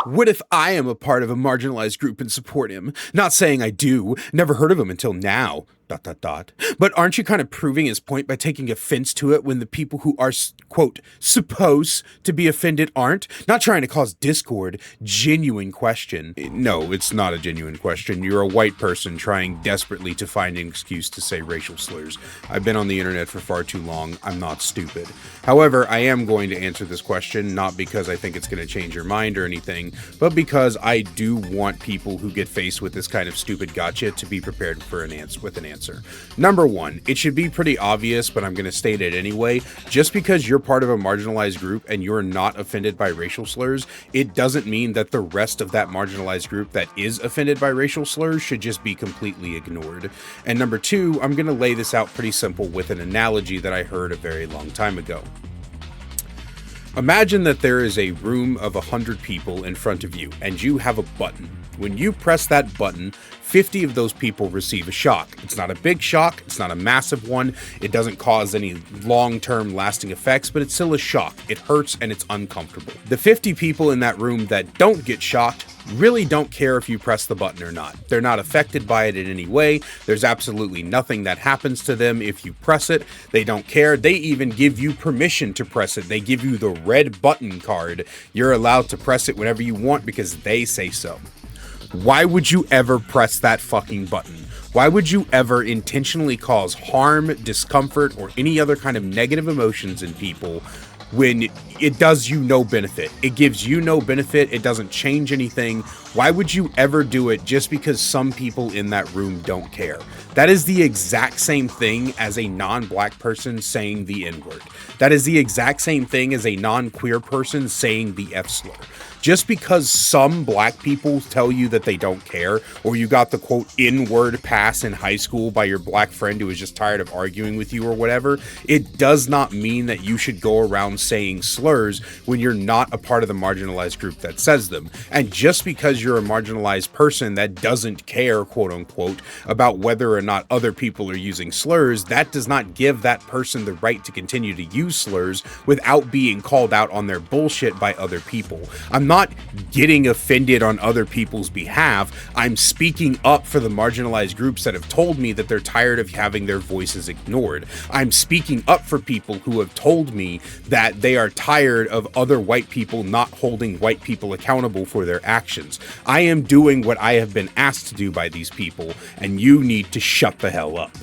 What if I am a part of a marginalized group and support him? Not saying I do, never heard of him until now. ... But aren't you kind of proving his point by taking offense to it when the people who are, quote, supposed to be offended aren't? Not trying to cause discord. Genuine question. No, it's not a genuine question. You're a white person trying desperately to find an excuse to say racial slurs. I've been on the internet for far too long. I'm not stupid. However, I am going to answer this question, not because I think it's going to change your mind or anything, but because I do want people who get faced with this kind of stupid gotcha to be prepared for an answer with an answer. Number one, it should be pretty obvious, but I'm going to state it anyway. Just because you're part of a marginalized group and you're not offended by racial slurs, it doesn't mean that the rest of that marginalized group that is offended by racial slurs should just be completely ignored. And number two, I'm going to lay this out pretty simple with an analogy that I heard a very long time ago. Imagine that there is a room of 100 people in front of you, and you have a button. When you press that button, 50 of those people receive a shock. It's not a big shock, it's not a massive one, it doesn't cause any long-term lasting effects, but it's still a shock. It hurts and it's uncomfortable. The 50 people in that room that don't get shocked really don't care if you press the button or not. They're not affected by it in any way. There's absolutely nothing that happens to them if you press it. They don't care. They even give you permission to press it. They give you the red button card. You're allowed to press it whenever you want because they say so. Why would you ever press that fucking button? Why would you ever intentionally cause harm, discomfort, or any other kind of negative emotions in people when it does you no benefit? It gives you no benefit. It doesn't change anything. Why would you ever do it just because some people in that room don't care? That is the exact same thing as a non-black person saying the N-word. That is the exact same thing as a non-queer person saying the F-slur. Just because some black people tell you that they don't care, or you got the quote N-word pass in high school by your black friend who is just tired of arguing with you or whatever, it does not mean that you should go around saying slurs when you're not a part of the marginalized group that says them. And just because you're a marginalized person that doesn't care, quote unquote, about whether or not other people are using slurs, that does not give that person the right to continue to use slurs without being called out on their bullshit by other people. I'm not getting offended on other people's behalf. I'm speaking up for the marginalized groups that have told me that they're tired of having their voices ignored. I'm speaking up for people who have told me that they are tired of other white people not holding white people accountable for their actions. I am doing what I have been asked to do by these people, and you need to shut the hell up.